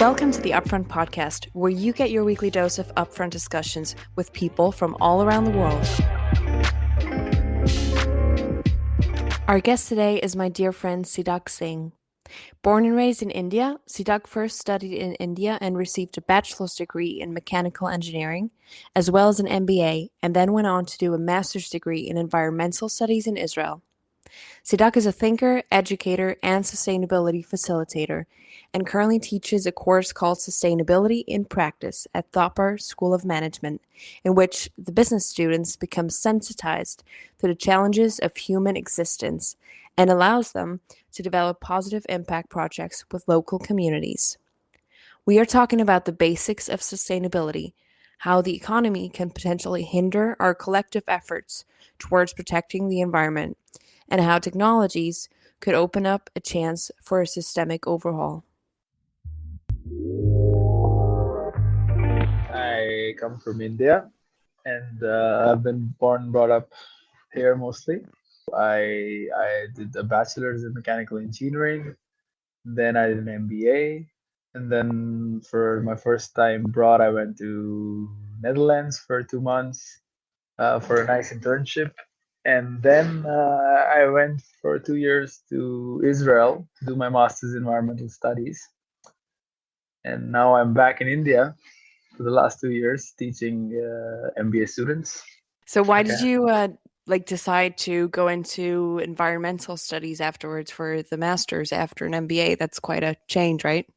Welcome to the Upfront Podcast, where you get your weekly dose of upfront discussions with people from all around the world. Our guest today is my dear friend Siddaq Singh. Born and raised in India, Siddaq first studied in India and received a bachelor's degree in mechanical engineering, as well as an MBA, and then went on to do a master's degree in environmental studies in Israel. Siddaq is a thinker, educator, and sustainability facilitator, and currently teaches a course called Sustainability in Practice at Thapar School of Management, in which the business students become sensitized to the challenges of human existence and allows them to develop positive impact projects with local communities. We are talking about the basics of sustainability, how the economy can potentially hinder our collective efforts towards protecting the environment, and how technologies could open up a chance for a systemic overhaul. I come from India and I've been born and brought up here mostly. I did a bachelor's in mechanical engineering, then I did an MBA, and then for my first time abroad, I went to Netherlands for 2 months for a nice internship, and then I went for 2 years to Israel to do my master's in environmental studies, and now I'm back in India for the last 2 years teaching MBA students. So why did you decide to go into environmental studies afterwards for the master's after an MBA? That's quite a change, right?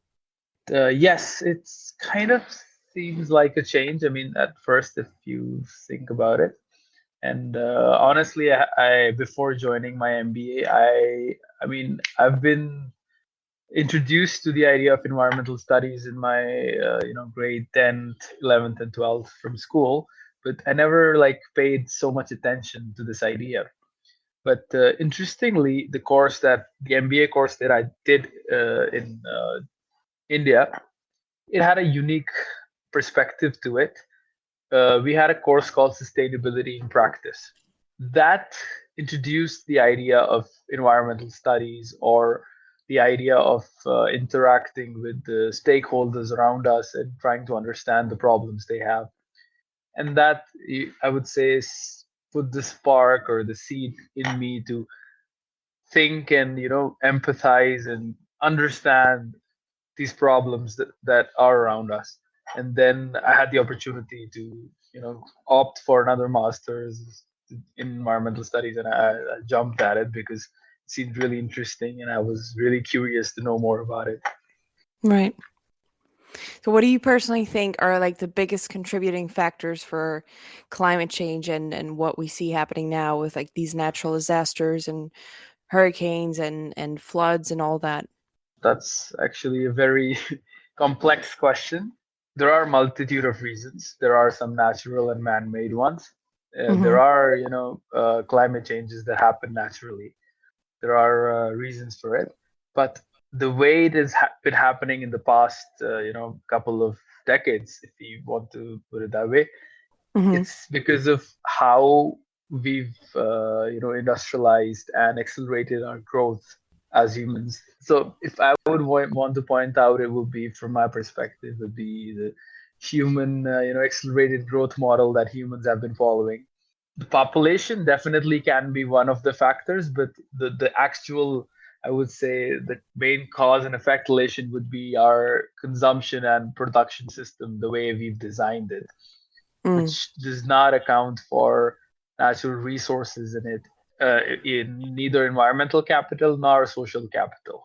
Yes, it's kind of seems like a change. I mean, at first, if you think about it, and honestly, I before joining my MBA, I mean, I've been introduced to the idea of environmental studies in my grade 10th, 11th, and 12th from school, but I never like paid so much attention to this idea. But interestingly, the MBA course that I did in India, it had a unique perspective to it. We had a course called Sustainability in Practice that introduced the idea of environmental studies, or the idea of interacting with the stakeholders around us and trying to understand the problems they have. And that, I would say, put the spark or the seed in me to think and empathize and understand these problems that are around us. And then I had the opportunity to opt for another master's in environmental studies, and I jumped at it because it seemed really interesting and I was really curious to know more about it. Right. So what do you personally think are like the biggest contributing factors for climate change and what we see happening now with like these natural disasters and hurricanes and floods and all that? That's actually a very complex question. There are a multitude of reasons. There are some natural and man-made ones. There are, climate changes that happen naturally. There are reasons for it, but the way it has been happening in the past, couple of decades, if you want to put it that way, it's because of how we've, industrialized and accelerated our growth as humans. So if I would want to point out, it would be, from my perspective, would be the human, accelerated growth model that humans have been following. The population definitely can be one of the factors, but the actual, I would say, the main cause and effect relation would be our consumption and production system, the way we've designed it, which does not account for natural resources in it, in neither environmental capital nor social capital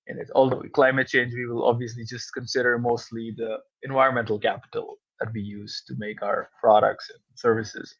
in it. Although climate change, we will obviously just consider mostly the environmental capital that we use to make our products and services.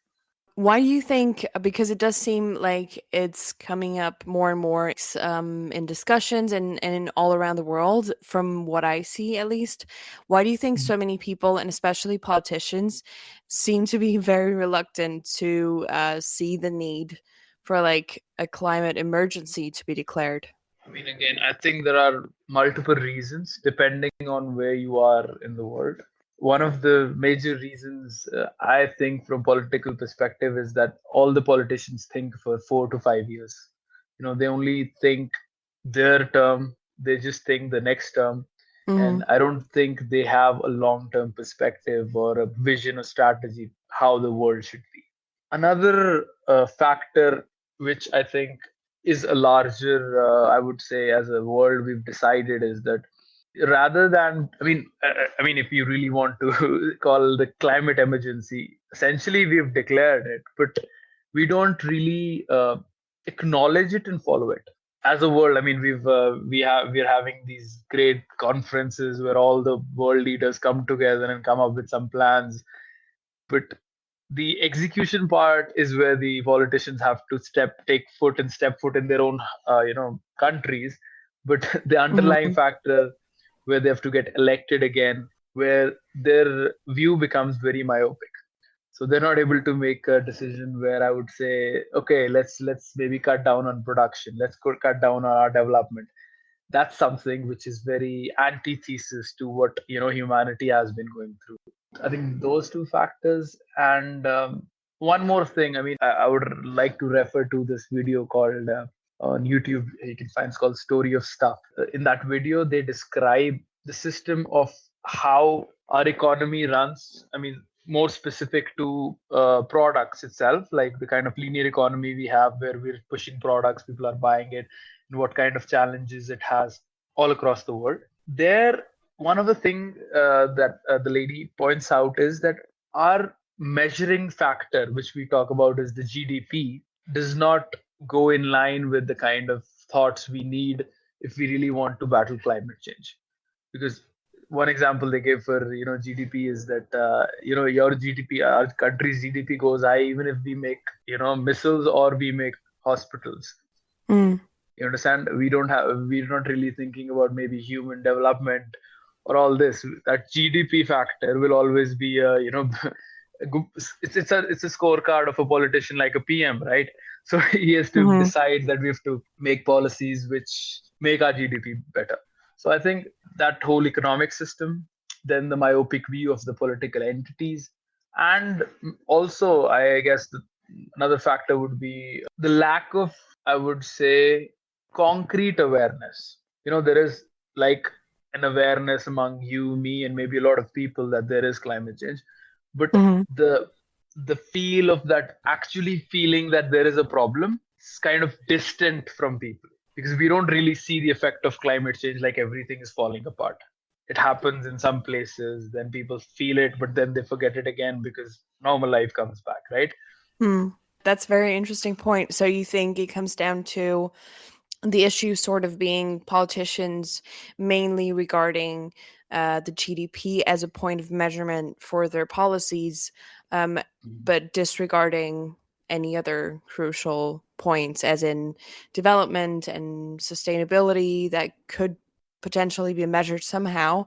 Why do you think, because it does seem like it's coming up more and more in discussions and all around the world, from what I see at least, why do you think so many people, and especially politicians, seem to be very reluctant to see the need for like a climate emergency to be declared? I mean, again, I think there are multiple reasons depending on where you are in the world. One of the major reasons, I think, from political perspective, is that all the politicians think for 4 to 5 years. They only think their term. They just think the next term. Mm-hmm. And I don't think they have a long-term perspective or a vision or strategy how the world should be. Another factor which I think is a larger, I would say, as a world we've decided is that rather than, I mean, if you really want to call the climate emergency, essentially we've declared it, but we don't really acknowledge it and follow it as a world. I mean, we're having these great conferences where all the world leaders come together and come up with some plans, but the execution part is where the politicians have to step foot in their own countries. But the underlying Mm-hmm. factor where they have to get elected again, where their view becomes very myopic, so they're not able to make a decision where I would say, okay, let's maybe cut down on production, cut down on our development. That's something which is very antithesis to what humanity has been going through. I think those two factors, and one more thing. I mean, I would like to refer to this video called on YouTube. You can find it's called "Story of Stuff." In that video, they describe the system of how our economy runs. I mean, more specific to products itself, like the kind of linear economy we have, where we're pushing products, people are buying it, and what kind of challenges it has all across the world. There, one of the things that the lady points out is that our measuring factor, which we talk about as the GDP, does not go in line with the kind of thoughts we need if we really want to battle climate change. Because one example they gave for GDP is that your GDP, our country's GDP goes high even if we make missiles or we make hospitals. Mm. You understand? We're not really thinking about maybe human development or all this. That GDP factor will always be it's a scorecard of a politician like a PM, right? So he has to Mm-hmm. decide that we have to make policies which make our GDP better. So I think that whole economic system, then the myopic view of the political entities, and also I guess another factor would be the lack of, I would say, concrete awareness. There is like an awareness among you, me, and maybe a lot of people that there is climate change, but Mm-hmm. the feel of that actually feeling that there is a problem is kind of distant from people, because we don't really see the effect of climate change, like everything is falling apart. It happens in some places, then people feel it, but then they forget it again because normal life comes back, right? Hmm. That's a very interesting point. So you think it comes down to the issue sort of being politicians mainly regarding the GDP as a point of measurement for their policies, um, but disregarding any other crucial points, as in development and sustainability that could potentially be measured somehow,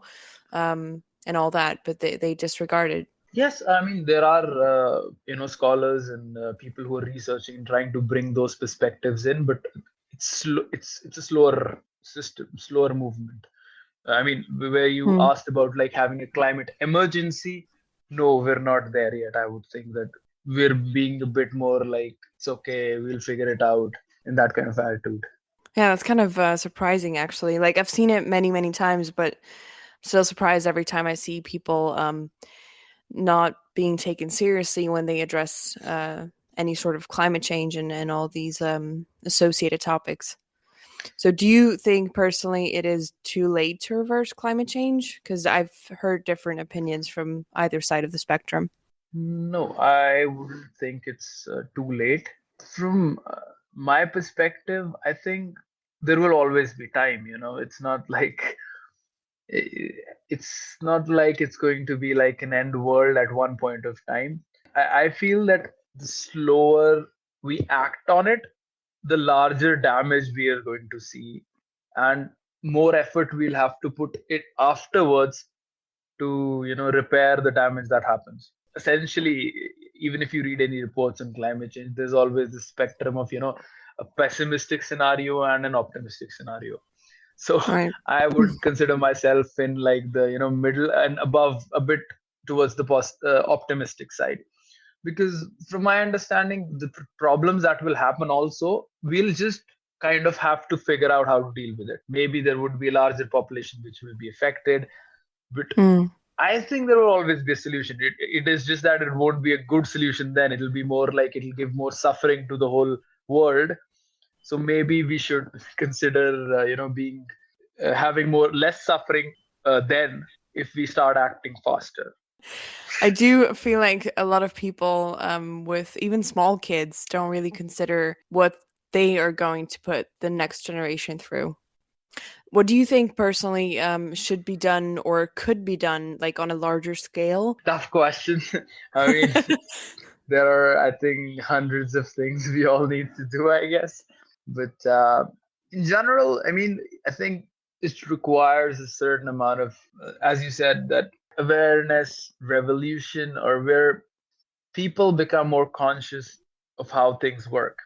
and all that, but they disregard it. Yes, I mean there are scholars and people who are researching, trying to bring those perspectives in, but it's a slower system, slower movement. I mean, where you Hmm. asked about like having a climate emergency, no, we're not there yet. I would think that we're being a bit more like it's okay, we'll figure it out, in that kind of attitude. Yeah, that's kind of surprising, actually. Like I've seen it many, many times, but still surprised every time I see people not being taken seriously when they address any sort of climate change and all these associated topics. So, do you think personally it is too late to reverse climate change? Because I've heard different opinions from either side of the spectrum. No, I wouldn't think it's too late. From my perspective, I think there will always be time. It's not like it's going to be like an end world at one point of time. I feel that the slower we act on it, the larger damage we are going to see, and more effort we'll have to put it afterwards to repair the damage that happens. Essentially, even if you read any reports on climate change, there's always this spectrum of a pessimistic scenario and an optimistic scenario. So Right. I would consider myself in like the middle and above, a bit towards the optimistic side, because from my understanding, the problems that will happen also will just kind of have to figure out how to deal with it. Maybe there would be a larger population which will be affected, but Mm. I think there will always be a solution. It is just that it won't be a good solution then. It'll be more like it'll give more suffering to the whole world. So maybe we should consider, being having more less suffering then if we start acting faster. I do feel like a lot of people, with even small kids, don't really consider what they are going to put the next generation through. What do you think personally should be done or could be done, like on a larger scale? Tough question. I mean, there are, I think, hundreds of things we all need to do, I guess. But in general, I mean, I think it requires a certain amount of, as you said, that awareness, revolution, or where people become more conscious of how things work.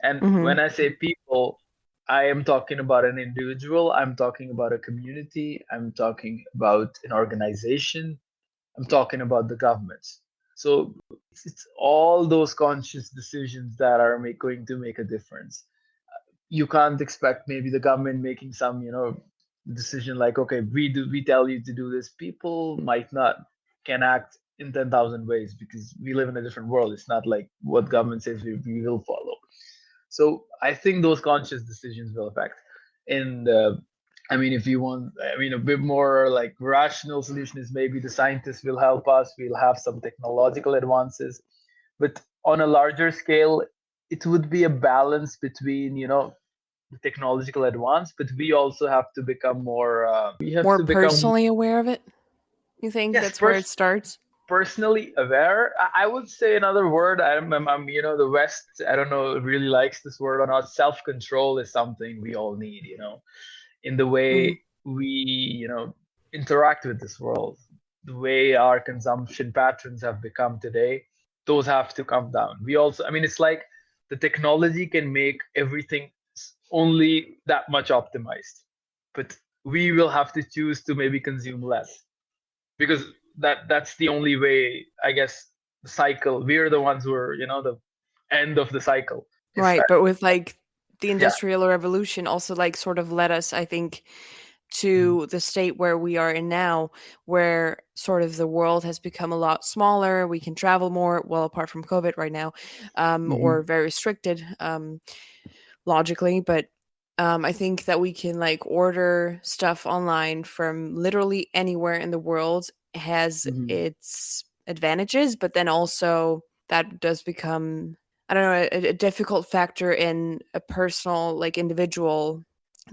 And Hmm. when I say people, I am talking about an individual, I'm talking about a community, I'm talking about an organization, I'm talking about the governments. So it's all those conscious decisions that are going to make a difference. You can't expect maybe the government making some, decision like, okay, we tell you to do this. People might not can act in 10,000 ways because we live in a different world. It's not like what government says we will follow. So I think those conscious decisions will affect. And I mean, if you want, I mean, a bit more like rational solution is maybe the scientists will help us. We'll have some technological advances, but on a larger scale, it would be a balance between, the technological advance, but we also have to become more. We have More to become, personally aware of it? You think yes, that's where it starts? personally aware. I would say another word. The West. I don't know, really likes this word or not. Self control is something we all need. In the Mm. way we, interact with this world, the way our consumption patterns have become today. Those have to come down. We also, I mean, it's like the technology can make everything only that much optimized, but we will have to choose to maybe consume less because that's the only way, I guess. The cycle, we're the ones who are, the end of the cycle. If Right, but with like the Yeah. Industrial Revolution also like sort of led us, I think, Mhm. to the state where we are in now, where sort of the world has become a lot smaller. We can travel more, well, apart from COVID right now, or Mhm. very restricted, logically. But I think that we can like order stuff online from literally anywhere in the world has Mhm. its advantages, but then also that does become, I don't know, a difficult factor in a personal, like individual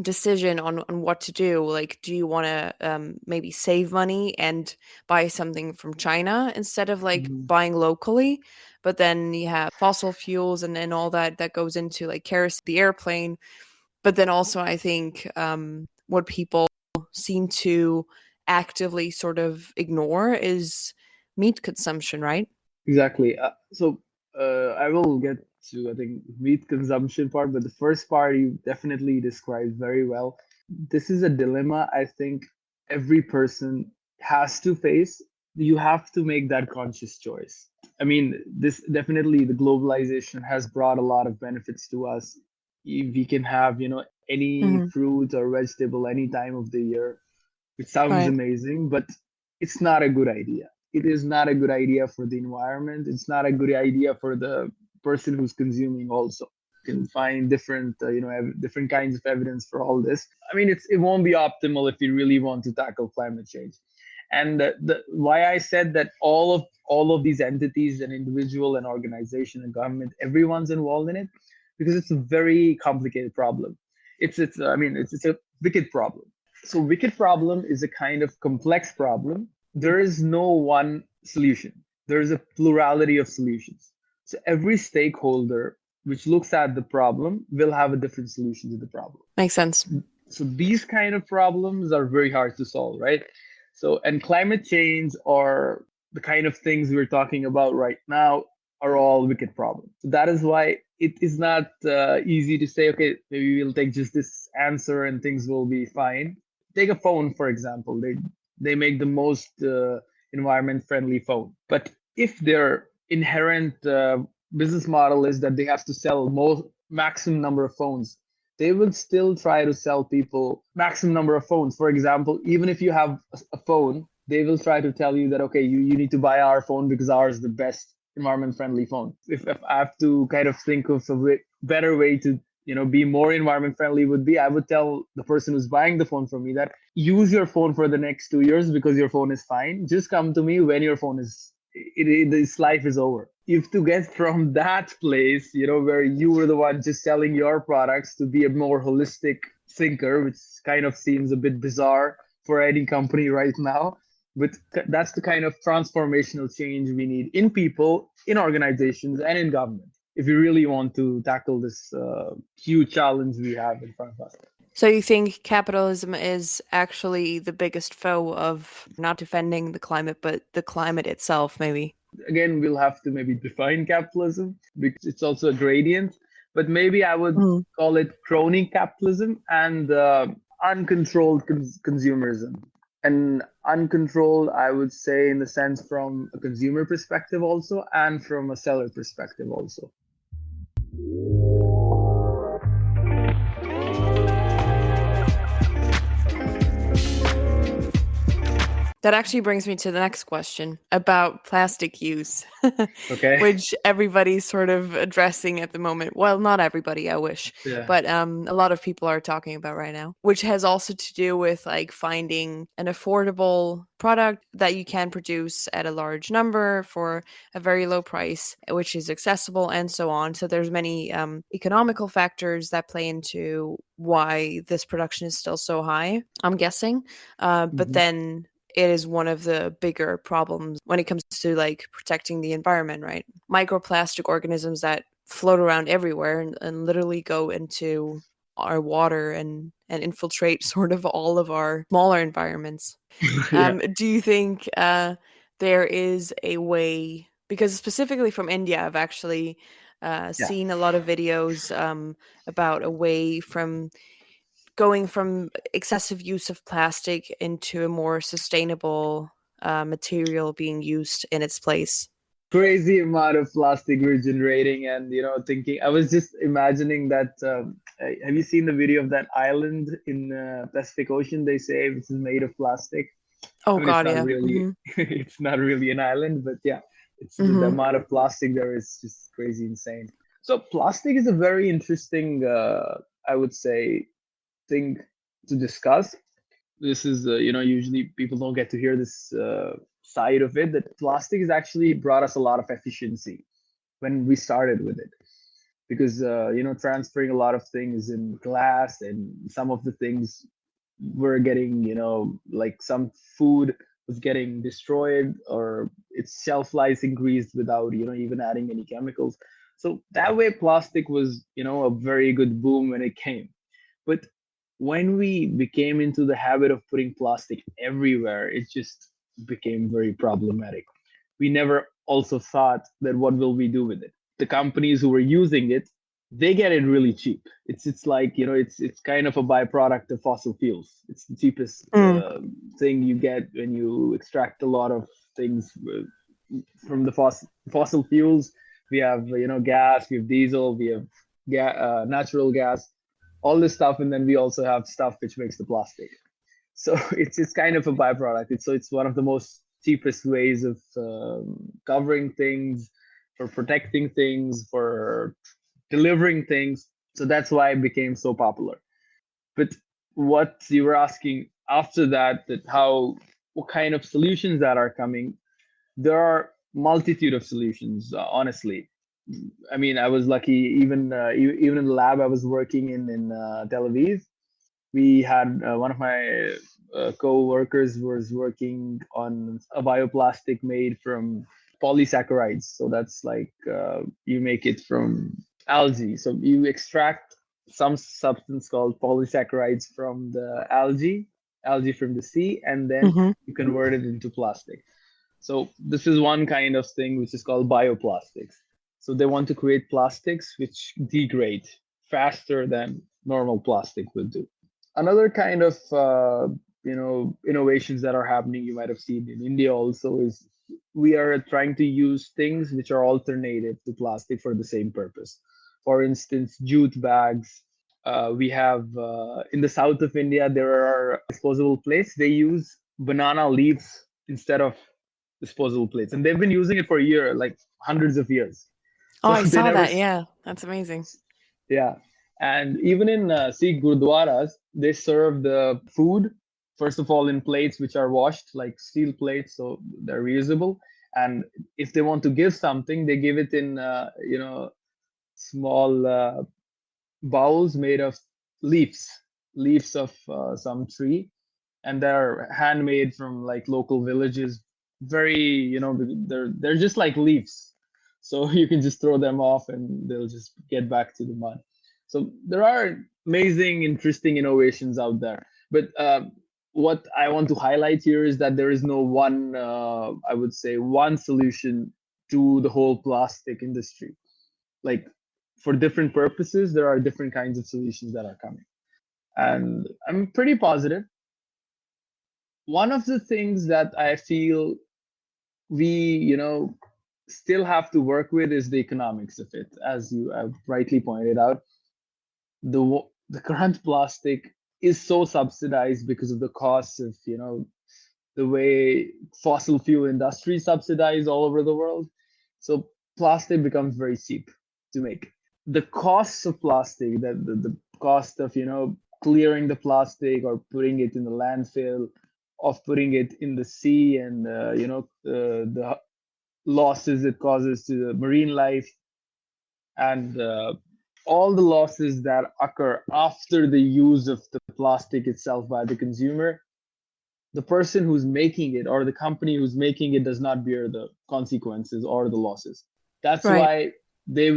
decision on what to do. Like, do you want to maybe save money and buy something from China instead of like Mhm. buying locally? But then you have fossil fuels and all that goes into like kerosene, the airplane. But then also, I think what people seem to actively sort of ignore is meat consumption, right? Exactly. I will get to, I think, meat consumption part, but the first part you definitely described very well. This is a dilemma I think every person has to face. You have to make that conscious choice. I mean, this definitely, the globalization has brought a lot of benefits to us. We can have, any Hmm. fruit or vegetable any time of the year. It sounds Right. amazing, but it's not a good idea. It is not a good idea for the environment. It's not a good idea for the person who's consuming also. You can find different, different kinds of evidence for all this. I mean, it won't be optimal if you really want to tackle climate change. And why I said that all of these entities and individual and organization and government, everyone's involved in it, because it's a very complicated problem. It's I mean, it's a wicked problem. So wicked problem is a kind of complex problem. There is no one solution. There is a plurality of solutions. So every stakeholder which looks at the problem will have a different solution to the problem. Makes sense. So these kind of problems are very hard to solve, right? So, and climate change or the kind of things we're talking about right now are all wicked problems. So that is why it is not easy to say, okay, maybe we'll take just this answer and things will be fine. Take a phone, for example. They make the most environment friendly phone, but if their inherent business model is that they have to sell most maximum number of phones, they will still try to sell people maximum number of phones. For example, even if you have a phone, they will try to tell you that, okay, you need to buy our phone because ours is the best environment friendly phone. If I have to kind of think of a better way to be more environment friendly, would be I would tell the person who's buying the phone from me that use your phone for the next 2 years because your phone is fine. Just come to me when your phone is its life is over. If to get from that place, where you were the one just selling your products, to be a more holistic thinker, which kind of seems a bit bizarre for any company right now. But that's the kind of transformational change we need in people, in organizations, and in government if we really want to tackle this huge challenge we have in front of us. So you think capitalism is actually the biggest foe of not defending the climate, but the climate itself, maybe? Again, we'll have to maybe define capitalism because it's also a gradient, but maybe I would call it crony capitalism and uncontrolled consumerism. And uncontrolled, I would say, in the sense from a consumer perspective also, and from a seller perspective also. That actually brings me to the next question about plastic use, Okay. which everybody's sort of addressing at the moment. Well, not everybody, I wish, but a lot of people are talking about right now, which has also to do with like finding an affordable product that you can produce at a large number for a very low price, which is accessible and so on. So there's many economical factors that play into why this production is still so high, I'm guessing. But then it is one of the bigger problems when it comes to like protecting the environment, right? Microplastic organisms that float around everywhere and literally go into our water and infiltrate sort of all of our smaller environments. Do you think there is a way, because specifically from India, I've actually seen a lot of videos about a way from going from excessive use of plastic into a more sustainable material being used in its place? Crazy amount of plastic we're generating, and thinking, I was just imagining that have you seen the video of that island in Pacific Ocean, they say, which is made of plastic? Oh I mean, it's God, not yeah. really it's not really an island, but yeah, it's the amount of plastic there is just crazy insane. So plastic is a very interesting I would say thing to discuss. This is usually people don't get to hear this side of it, that plastic has actually brought us a lot of efficiency when we started with it, because transferring a lot of things in glass, and some of the things were getting, like some food was getting destroyed or its shelf life increased without even adding any chemicals. So that way plastic was a very good boom when it came. But when we became into the habit of putting plastic everywhere, it just became very problematic. We never also thought that what will we do with it? The companies who were using it, they get it really cheap. It's like it's kind of a byproduct of fossil fuels. It's the cheapest thing you get when you extract a lot of things from the fossil fuels. We have gas, we have diesel, we have natural gas, all this stuff, and then we also have stuff which makes the plastic. So it's kind of a byproduct. It's one of the most cheapest ways of covering things, for protecting things, for delivering things. So that's why it became so popular. But what you were asking after that, what kind of solutions that are coming, there are multitude of solutions, honestly. I mean, I was lucky, even in the lab I was working in Tel Aviv. We had one of my co-workers was working on a bioplastic made from polysaccharides. So that's like you make it from algae. So you extract some substance called polysaccharides from the algae from the sea, and then you convert it into plastic. So this is one kind of thing which is called bioplastics. So they want to create plastics which degrade faster than normal plastic would do. Another kind of innovations that are happening, you might have seen in India also, is we are trying to use things which are alternative to plastic for the same purpose. For instance, jute bags, We have in the south of India, there are disposable plates. They use banana leaves instead of disposable plates, and they've been using it for a year, like hundreds of years. Oh, So I they saw never, that. Yeah, that's amazing. yeah. And even in Sikh gurdwaras, they serve the food first of all in plates which are washed, like steel plates, so they're reusable. And if they want to give something, they give it in small bowls made of leaves, leaves of some tree, and they're handmade from like local villages. Very, they're just like leaves, so you can just throw them off and they'll just get back to the mud. So there are amazing, interesting innovations out there. But what I want to highlight here is that there is no one, I would say, one solution to the whole plastic industry. Like, for different purposes, there are different kinds of solutions that are coming, and I'm pretty positive. One of the things that I feel we, still have to work with is the economics of it. As you have rightly pointed out, the current plastic is so subsidized because of the costs of, the way fossil fuel industry subsidized all over the world. So plastic becomes very cheap to make. The costs of plastic, the cost of, clearing the plastic or putting it in the landfill, of putting it in the sea, and the losses it causes to the marine life, and all the losses that occur after the use of the plastic itself by the consumer, the person who's making it or the company who's making it does not bear the consequences or the losses. That's Right. why they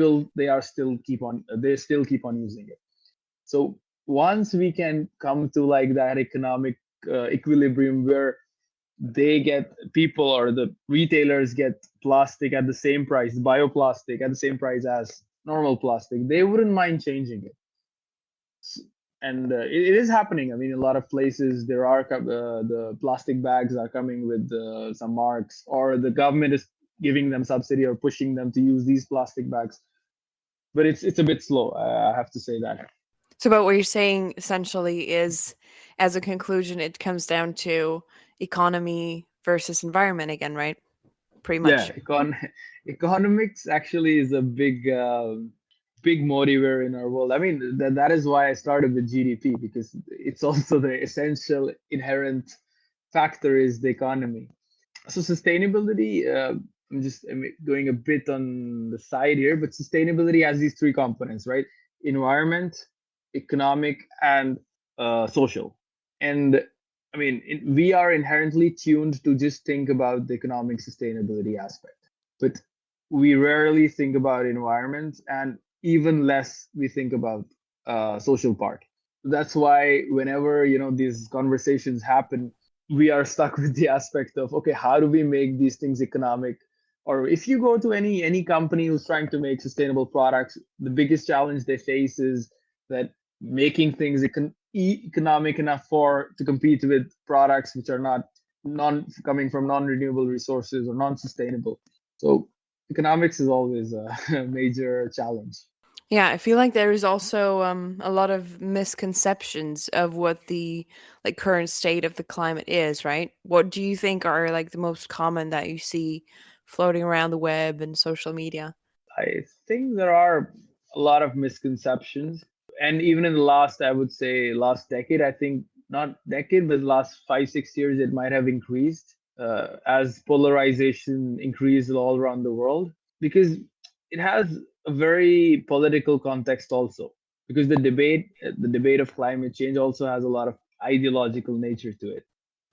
still keep on using it. So once we can come to like that economic equilibrium where they get people or the retailers get plastic at the same price, bioplastic at the same price as normal plastic, they wouldn't mind changing it. And it is happening. I mean, a lot of places there are the plastic bags are coming with some marks, or the government is giving them subsidy or pushing them to use these plastic bags. But it's a bit slow. I have to say that. So, but what you're saying essentially is, as a conclusion, it comes down to economy versus environment again, right? Pretty Yeah, much. economics actually is a big motivator in our world. I mean, that is why I started with GDP, because it's also the essential inherent factor is the economy. So sustainability, I'm going a bit on the side here, but sustainability has these three components, right? Environment, economic, and social. And I mean, we are inherently tuned to just think about the economic sustainability aspect, but we rarely think about environment, and even less we think about social part. That's why whenever these conversations happen, we are stuck with the aspect of, okay, how do we make these things economic? Or if you go to any company who's trying to make sustainable products, the biggest challenge they face is that making things economic enough for to compete with products which are not non coming from non-renewable resources or non-sustainable. So economics is always a major challenge. Yeah, I feel like there is also a lot of misconceptions of what the like current state of the climate is, right? What do you think are like the most common that you see floating around the web and social media? I think there are a lot of misconceptions. And even in the last, I would say, last decade, I think not decade, but last 5, 6 years, it might have increased as polarization increased all around the world, because it has a very political context also. Because the debate of climate change also has a lot of ideological nature to it.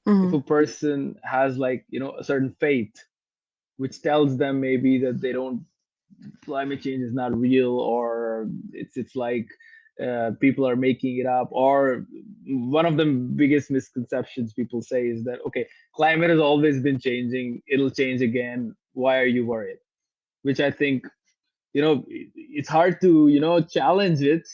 If Hmm. a person has like a certain faith which tells them maybe that they don't climate change is not real, or it's like people are making it up, or one of the biggest misconceptions people say is that, okay, climate has always been changing, it'll change again, why are you worried? Which I think, it's hard to challenge it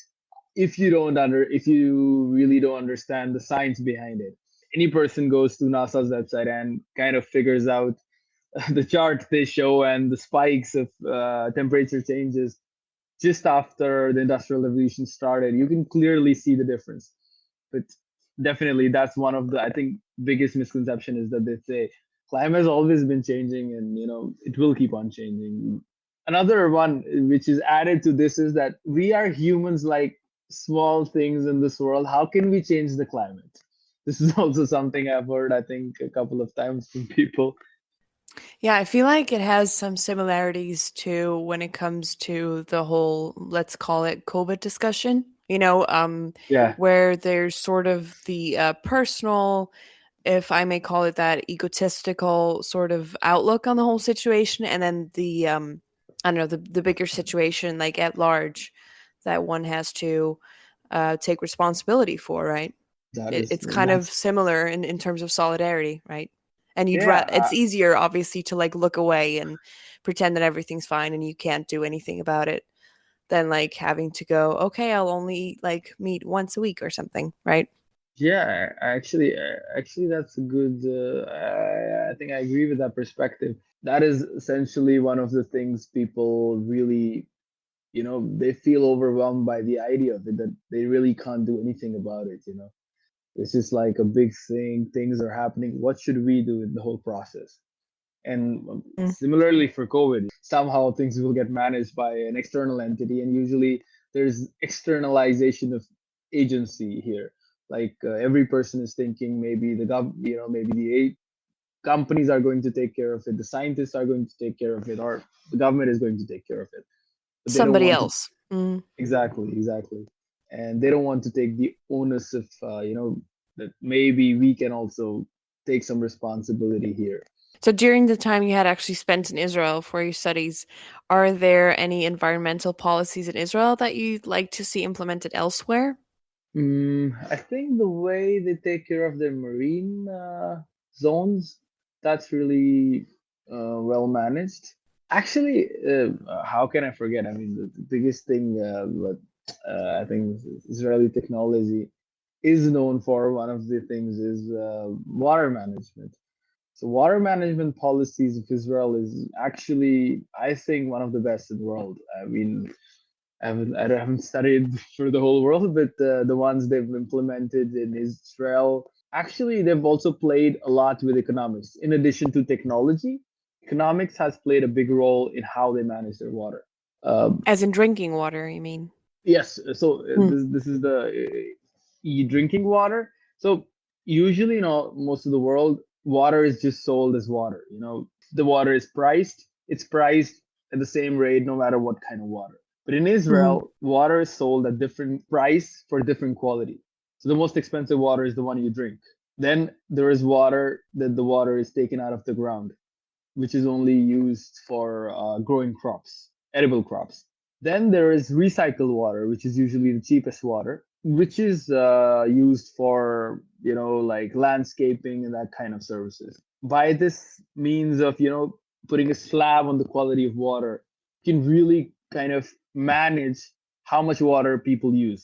if you really don't understand the science behind it. Any person goes to NASA's website and kind of figures out the chart they show and the spikes of temperature changes, just after the Industrial Revolution started, you can clearly see the difference. But definitely, that's one of the, I think, biggest misconception is that they say climate has always been changing, and it will keep on changing. Another one which is added to this is that we are humans, like small things in this world. How can we change the climate? This is also something I've heard, I think, a couple of times from people. Yeah, I feel like it has some similarities to when it comes to the whole, let's call it COVID discussion, Yeah, where there's sort of the personal, if I may call it that, egotistical sort of outlook on the whole situation, and then the, I don't know, the bigger situation, like at large, that one has to take responsibility for, right? It's kind of that's similar in terms of solidarity, right? And yeah. it's easier, obviously, to like look away and pretend that everything's fine and you can't do anything about it than like having to go, okay, I'll only like meet once a week or something, right? Yeah, actually, that's a good. I think I agree with that perspective. That is essentially one of the things people really, they feel overwhelmed by the idea of it, that they really can't do anything about it. It's just like a big thing. Things are happening. What should we do in the whole process? And Mm. similarly for COVID, somehow things will get managed by an external entity, and usually there's externalization of agency here. Like every person is thinking maybe maybe the companies are going to take care of it, the scientists are going to take care of it, or the government is going to take care of it. But they don't Somebody want to. else. Mm. Exactly, and they don't want to take the onus of that maybe we can also take some responsibility here. So during the time you had actually spent in Israel for your studies, are there any environmental policies in Israel that you'd like to see implemented elsewhere? I think the way they take care of their marine zones, that's really well managed. Actually, how can I forget? I mean, the biggest thing, what I think Israeli technology is known for, one of the things is water management. So, water management policies of Israel is actually, I think, one of the best in the world. I mean, I haven't studied for the whole world, but the ones they've implemented in Israel, actually, they've also played a lot with economics. In addition to technology, economics has played a big role in how they manage their water. Um, As in drinking water, you mean? yes, so Mm. this is the drinking water. So usually, most of the world, water is just sold as water. The water is priced. It's priced at the same rate no matter what kind of water. But in Mhm. Israel, water is sold at different price for different quality. So the most expensive water is the one you drink. Then there is water that the water is taken out of the ground, which is only used for growing crops, edible crops. Then there is recycled water, which is usually the cheapest water, which is used for, like landscaping and that kind of services. By this means of, putting a slab on the quality of water, you can really kind of manage how much water people use.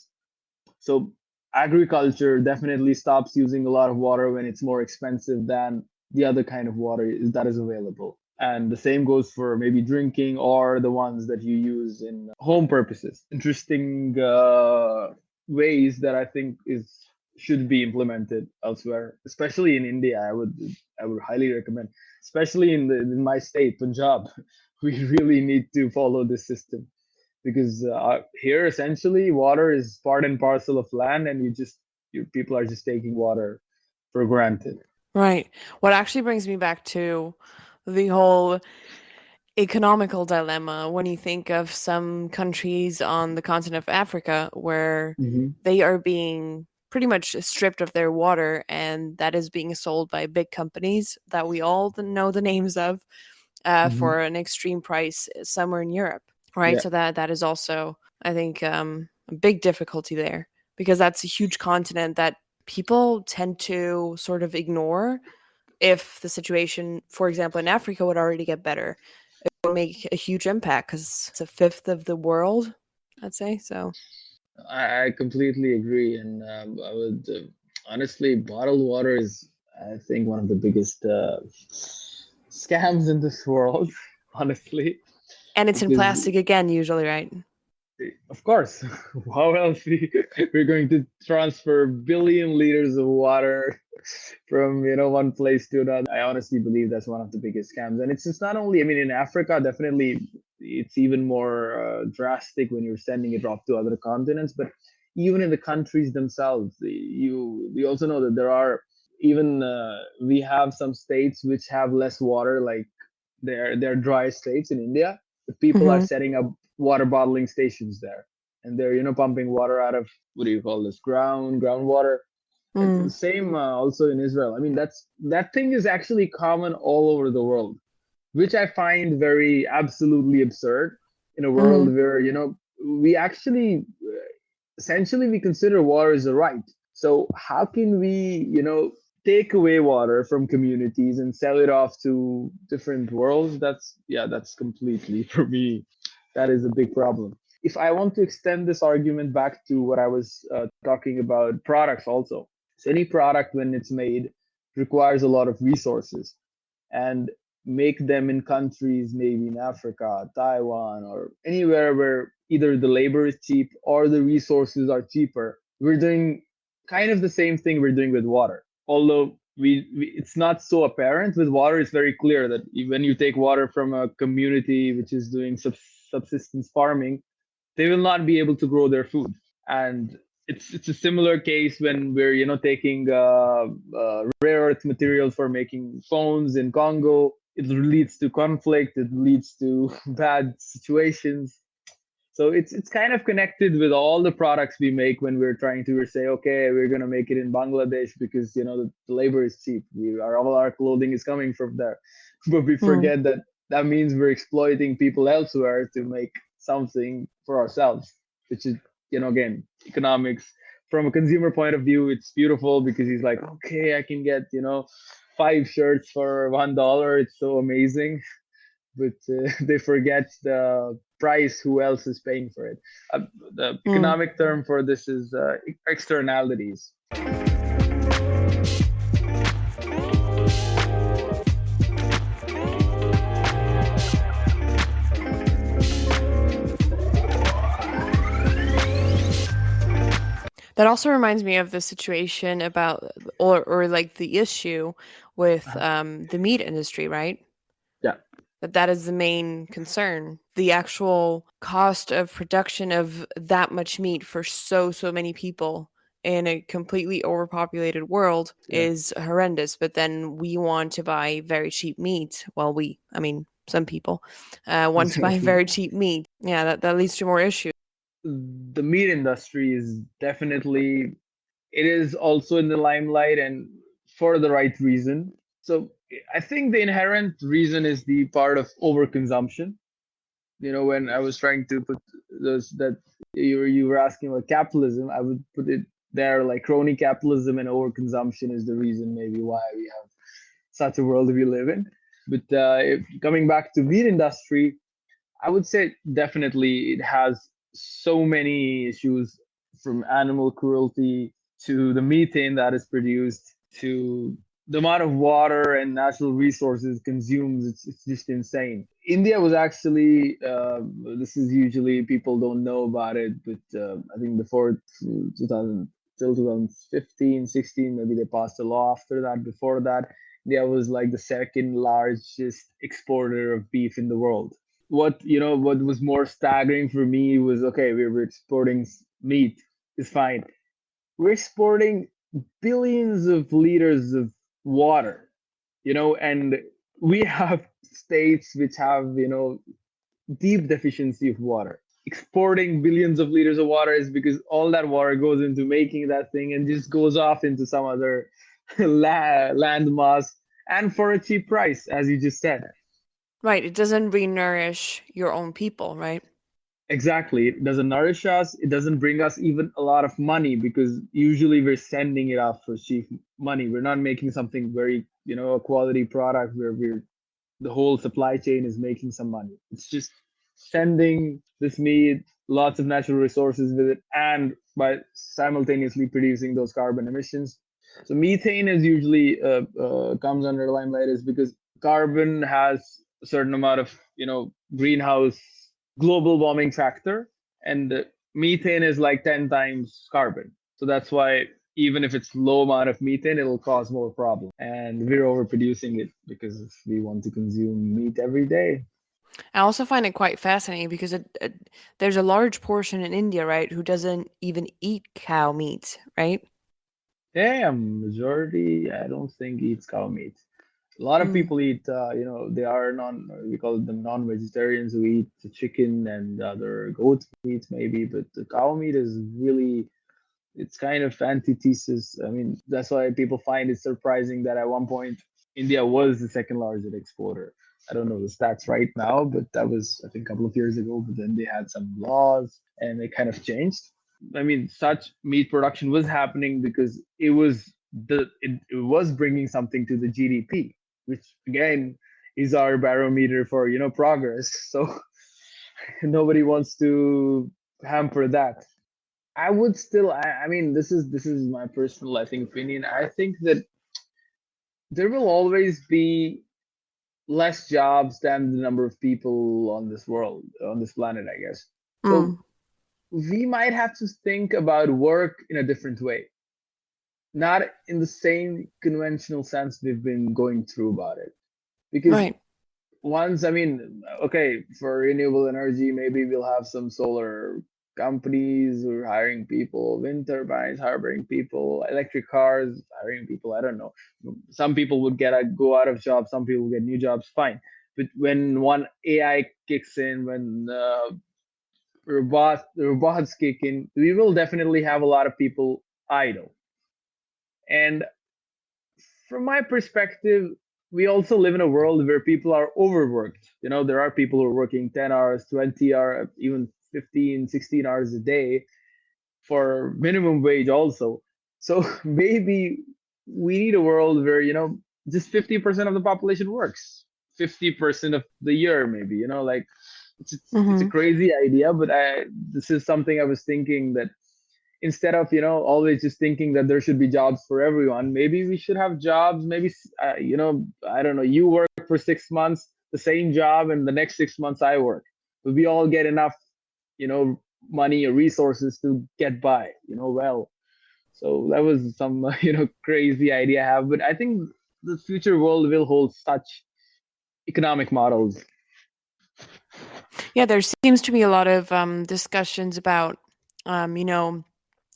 So agriculture definitely stops using a lot of water when it's more expensive than the other kind of water that is available. And the same goes for maybe drinking or the ones that you use in home purposes. Interesting ways that I think is should be implemented elsewhere, especially in India. I would highly recommend, especially in my state, Punjab. We really need to follow this system because here essentially water is part and parcel of land, and your people are just taking water for granted. Right. What actually brings me back to the whole economical dilemma when you think of some countries on the continent of Africa where Hmm. they are being pretty much stripped of their water and that is being sold by big companies that we all know the names of Hmm. for an extreme price somewhere in Europe, right? Yeah, So that is also, I think, a big difficulty there because that's a huge continent that people tend to sort of ignore if the situation, for example, in Africa would already get better. It would make a huge impact because it's a fifth of the world, I'd say. So, I completely agree, and I would honestly, bottled water is, I think, one of the biggest scams in this world. Honestly, and it's in because plastic again, usually, right? Of course. How else we're going to transfer billion liters of water from one place to another? I honestly believe that's one of the biggest scams, and it's just not only. I mean, in Africa, definitely, it's even more drastic when you're sending it off to other continents. But even in the countries themselves, we also know that there are even we have some states which have less water, like they're dry states in India. The people are Hmm. setting up water bottling stations there, and they're pumping water out of, what do you call this, groundwater. And Mm. same also in Israel. I mean, that thing is actually common all over the world, which I find very absolutely absurd in a world Hmm. where we actually essentially we consider water as a right. So how can we take away water from communities and sell it off to different worlds? That's completely, for me, that is a big problem. If I want to extend this argument back to what I was talking about, products also. So any product, when it's made, requires a lot of resources, and make them in countries maybe in Africa, Taiwan, or anywhere where either the labor is cheap or the resources are cheaper. We're doing kind of the same thing we're doing with water. Although it's not so apparent with water, it's very clear that when you take water from a community which is doing subsistence farming, they will not be able to grow their food. And it's a similar case when we're taking rare earth materials for making phones in Congo. It leads to conflict. It leads to bad situations. So it's kind of connected with all the products we make when we're trying to say, okay, we're gonna make it in Bangladesh because the labor is cheap. All our clothing is coming from there, but we Mm. forget that that means we're exploiting people elsewhere to make something for ourselves, which is again, economics. From a consumer point of view, it's beautiful because he's like, okay, I can get 5 shirts for $1. It's so amazing, but they forget the price, who else is paying for it. The Mm. economic term for this is externalities. That also reminds me of the situation about, or like the issue with the meat industry, right? Yeah, That is the main concern. The actual cost of production of that much meat for so many people in a completely overpopulated world yeah. is horrendous. But then we want to buy very cheap meat. Well, I mean, some people want to buy Exactly. very cheap meat. Yeah, that leads to more issues. The meat industry is definitely, it is also in the limelight, and for the right reason. So I think the inherent reason is the part of overconsumption. When I was trying to put those, that you were asking about capitalism, I would put it there, like crony capitalism and overconsumption is the reason maybe why we have such a world we live in. But coming back to meat industry, I would say definitely it has so many issues, from animal cruelty to the methane that is produced to the amount of water and natural resources consumed. It's just insane. India was actually, this is usually people don't know about it, but I think before 2000, till 2015, 16, maybe they passed a law after that. Before that, India was like the second largest exporter of beef in the world. What was more staggering for me was, okay, we're exporting meat, is fine. We're exporting billions of liters of water, and we have states which have deep deficiency of water. Exporting billions of liters of water is because all that water goes into making that thing and just goes off into some other land mass, and for a cheap price, as you just said. Right. It doesn't re-nourish your own people, right? Exactly. It doesn't nourish us. It doesn't bring us even a lot of money, because usually we're sending it off for cheap money. We're not making something very, a quality product where the whole supply chain is making some money. It's just sending this meat, lots of natural resources with it, and by simultaneously producing those carbon emissions. So methane is usually comes under limelight is because carbon has a certain amount of greenhouse global warming factor, and methane is like 10 times carbon. So that's why even if it's low amount of methane, it'll cause more problems. And we're overproducing it because we want to consume meat every day. I also find it quite fascinating because there's a large portion in India, right, who doesn't even eat cow meat, right? Yeah, majority, I don't think eats cow meat. A lot of Mm. people eat, they are we call them non-vegetarians who eat the chicken and other goat meat maybe, but the cow meat is really, it's kind of antithesis. I mean, that's why people find it surprising that at one point India was the second largest exporter. I don't know the stats right now, but that was, I think, a couple of years ago. But then they had some laws and it kind of changed. I mean, such meat production was happening because it was bringing something to the GDP, which again is our barometer for progress. So nobody wants to hamper that. I would still. I mean, this is my personal, I think, opinion. I think that there will always be less jobs than the number of people on this world, on this planet, I guess. So Mm. we might have to think about work in a different way, not in the same conventional sense we've been going through about it. Because Right. once, I mean, okay, for renewable energy, maybe we'll have some solar companies who are hiring people, wind turbines hiring people, electric cars hiring people. I don't know. Some people would go out of jobs, some people get new jobs, fine. But when one AI kicks in, when robots kick in, we will definitely have a lot of people idle. And from my perspective, we also live in a world where people are overworked. There are people who are working 10 hours, 20 hours, even 15, 16 hours a day for minimum wage also. So maybe we need a world where, just 50% of the population works, 50% of the year, maybe, like it's a Hmm. crazy idea, but this is something I was thinking that instead of always just thinking that there should be jobs for everyone, maybe we should have jobs. Maybe I don't know, you work for 6 months the same job and the next 6 months I work, but we all get enough money or resources to get by well. So that was some crazy idea I have, but I think the future world will hold such economic models. Yeah, there seems to be a lot of discussions about, you know,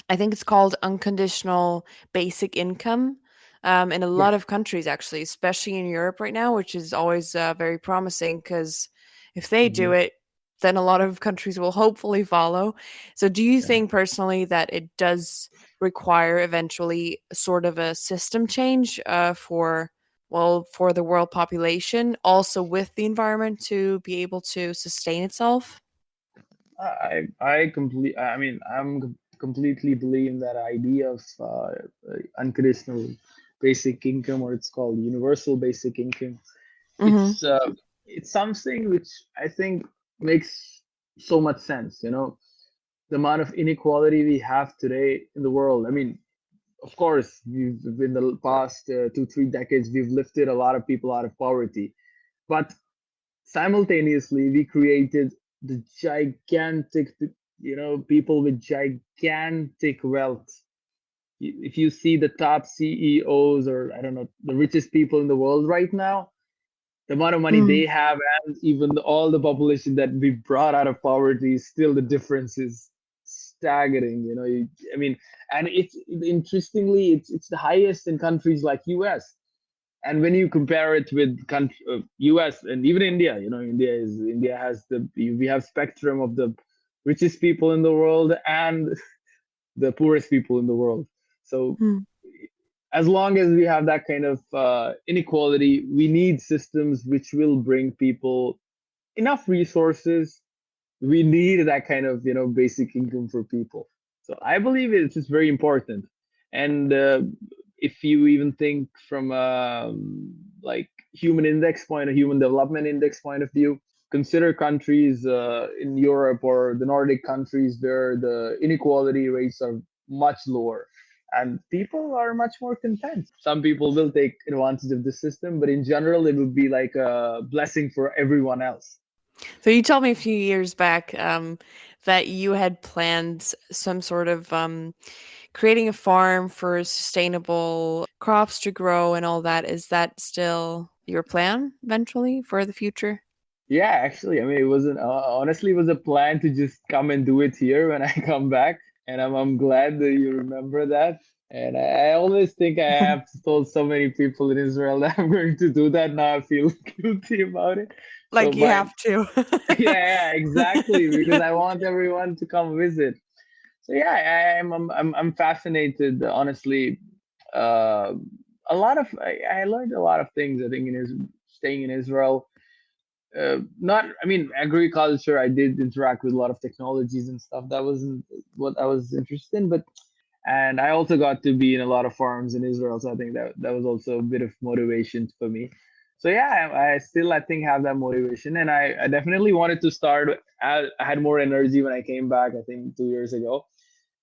I think it's called unconditional basic income in a lot Yes. of countries, actually, especially in Europe right now, which is always very promising because if they do Mhm. it, then a lot of countries will hopefully follow. So, do you Yeah. think personally that it does require eventually sort of a system change for the world population, also with the environment to be able to sustain itself? I mean, completely believe in that idea of unconditional basic income, or it's called universal basic income. Mm-hmm. It's something which I think makes so much sense. The amount of inequality we have today in the world. I mean, of course, we've in the past 2 3 decades we've lifted a lot of people out of poverty, but simultaneously we created the gigantic, people with gigantic wealth. If you see the top CEOs, or I don't know, the richest people in the world right now, the amount of money they have and even all the population that we brought out of poverty, still the difference is staggering. I mean, and it's interestingly, it's the highest in countries like US. And when you compare it with US and even India, India has we have spectrum of the richest people in the world and the poorest people in the world. So Mm-hmm. as long as we have that kind of inequality, we need systems which will bring people enough resources. We need that kind of basic income for people. So I believe it's just very important. And if you even think from like human development index point of view, consider countries in Europe or the Nordic countries where the inequality rates are much lower and people are much more content. Some people will take advantage of the system, but in general it would be like a blessing for everyone else. So you told me a few years back that you had planned some sort of creating a farm for sustainable crops to grow and all that. Is that still your plan eventually for the future? Yeah, actually, I mean, it wasn't honestly, it was a plan to just come and do it here when I come back, and I'm glad that you remember that. And I always think I have told so many people in Israel that I'm going to do that. Now I feel guilty about it. So Like you my have to. yeah, exactly, because I want everyone to come visit. So yeah, I'm fascinated, honestly. Uh, a lot of I learned a lot of things. I think in staying in Israel, not I mean agriculture. I did interact with a lot of technologies and stuff. That wasn't what I was interested in, but and I also got to be in a lot of farms in Israel. So I think that was also a bit of motivation for me. So yeah, I still I think have that motivation, and I definitely wanted to start. I had more energy when I came back. I think 2 years ago,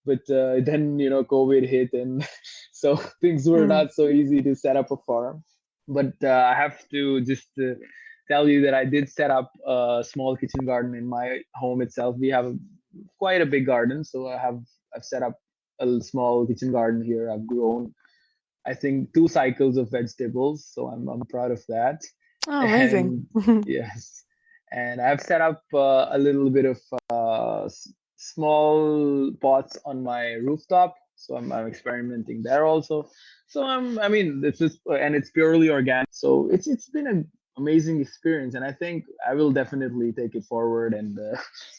but then COVID hit, and so things were Mm. not so easy to set up a farm. But I have to just tell you that I did set up a small kitchen garden in my home itself. We have quite a big garden, so I've set up a small kitchen garden here. I've grown, I think, 2 cycles of vegetables, so I'm proud of that. Oh, amazing. And yes, and I've set up a little bit of small pots on my rooftop, so I'm experimenting there also. So I mean, it's just and it's purely organic, so it's been an amazing experience, and I think I will definitely take it forward and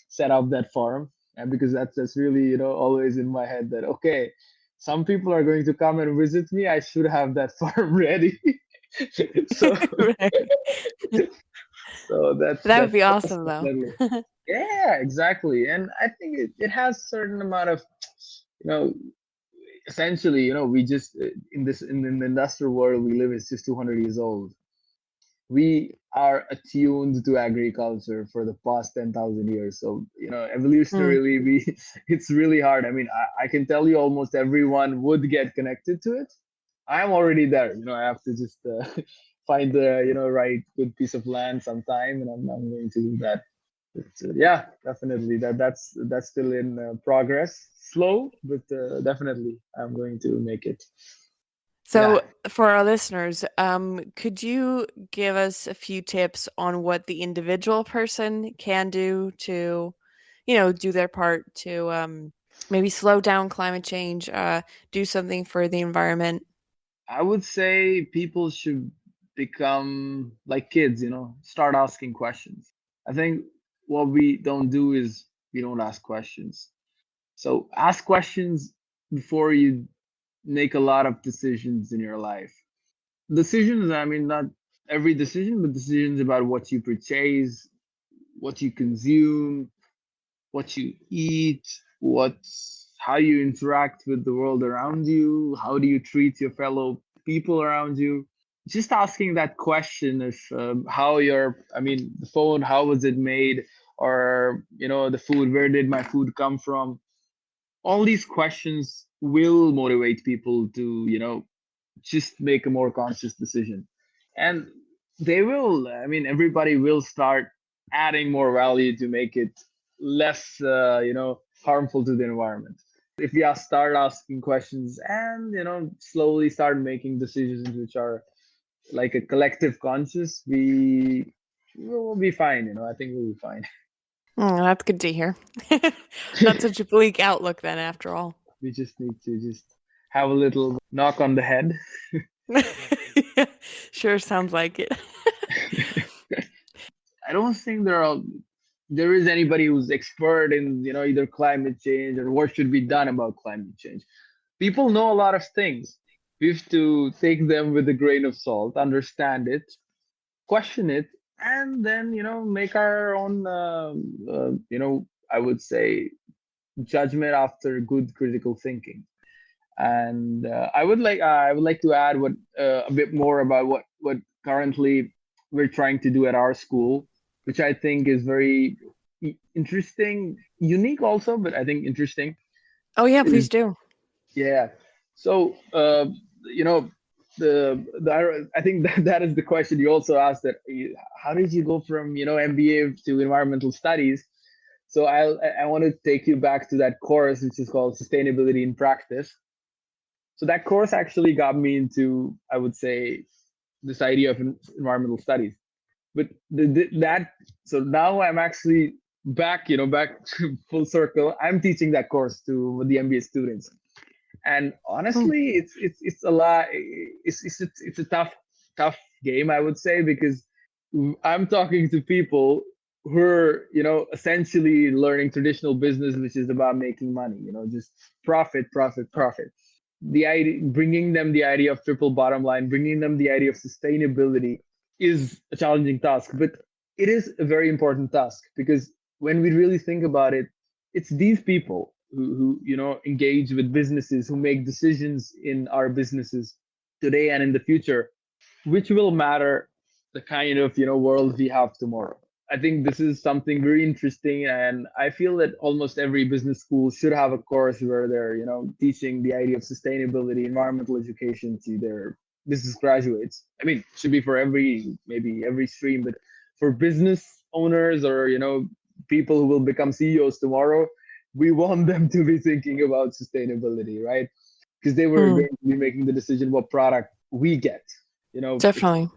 set up that farm, and because that's really always in my head that okay, some people are going to come and visit me, I should have that farm ready. so Right. so that's That would be that's awesome though. definitely yeah, exactly. And I think it has certain amount of you know essentially we just in the industrial world we live is just 200 years old. We are attuned to agriculture for the past 10,000 years. So Mm. evolutionarily we it's really hard. I mean, I can tell you almost everyone would get connected to it. I'm already there. I have to just find the right good piece of land sometime, and I'm going to do that. But, yeah, definitely that's still in progress. Slow, but definitely I'm going to make it. So, Yeah, for our listeners, could you give us a few tips on what the individual person can do to, do their part to maybe slow down climate change, do something for the environment? I would say people should become like kids, start asking questions. I think what we don't do is we don't ask questions. So ask questions before you make a lot of decisions in your life. Decisions, I mean, not every decision, but decisions about what you purchase, what you consume, what you eat, how you interact with the world around you, how do you treat your fellow people around you. Just asking that question of how I mean, the phone, how was it made, or the food, where did my food come from? All these questions will motivate people to just make a more conscious decision, and they will. I mean, everybody will start adding more value to make it less harmful to the environment. If we start asking questions and slowly start making decisions which are like a collective conscious, we will be fine. I think we'll be fine. That's good to hear. Not such a bleak outlook then, after all. We just need to just have a little knock on the head. Sure, sounds like it. I don't think there is anybody who's expert in either climate change or what should be done about climate change. People know a lot of things. We have to take them with a grain of salt, understand it, question it, and then make our own I would say judgment after good critical thinking. And I would like to add what a bit more about what currently we're trying to do at our school, which I think is very interesting, unique also, but I think interesting Oh, yeah, please is do. yeah. So you know I think that is the question you also asked, that how did you go from MBA to environmental studies? So I want to take you back to that course, which is called Sustainability in Practice. So that course actually got me into, I would say, this idea of environmental studies. But so now I'm actually back, back full circle. I'm teaching that course to the MBA students, and honestly, it's a lot. It's a tough game, I would say, because I'm talking to people who are, essentially learning traditional business, which is about making money, just profit, profit, profit. The idea, bringing them the idea of triple bottom line, bringing them the idea of sustainability is a challenging task, but it is a very important task, because when we really think about it, it's these people who engage with businesses, who make decisions in our businesses today and in the future, which will matter the kind of world we have tomorrow. I think this is something very interesting, and I feel that almost every business school should have a course where they're teaching the idea of sustainability, environmental education to their business graduates. I mean, it should be for maybe every stream, but for business owners or people who will become CEOs tomorrow, we want them to be thinking about sustainability, right? Because they were going to be making the decision what product we get. Definitely.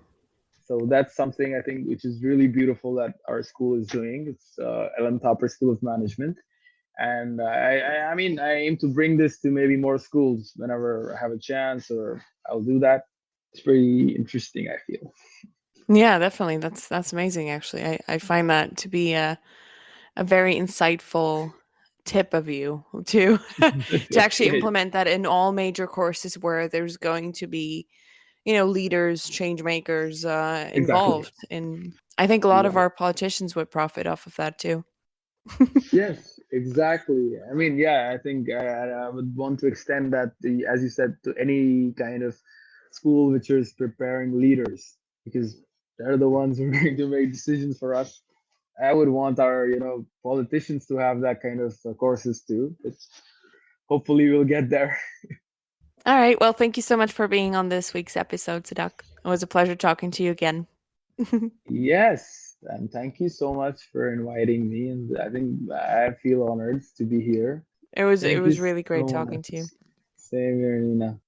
So that's something I think which is really beautiful that our school is doing. It's Thapar School of Management, and I mean I aim to bring this to maybe more schools whenever I have a chance, or I'll do that. It's pretty interesting, I feel. Yeah, definitely. That's amazing. Actually, I find that to be a very insightful tip of you to to actually implement that in all major courses where there's going to be leaders, change makers involved. And I think a lot of our politicians would profit off of that too. Yes, exactly. I mean, yeah, I think I would want to extend that, as you said, to any kind of school which is preparing leaders, because they're the ones who are going to make decisions for us. I would want our, politicians to have that kind of courses too. But hopefully, we'll get there. All right. Well, thank you so much for being on this week's episode, Siddaq. It was a pleasure talking to you again. Yes, and thank you so much for inviting me. And I think I feel honored to be here. It was really great talking to you. Same here, Nina.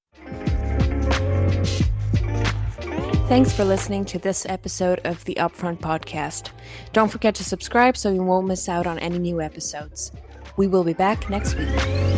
Thanks for listening to this episode of the Upfront Podcast. Don't forget to subscribe so you won't miss out on any new episodes. We will be back next week.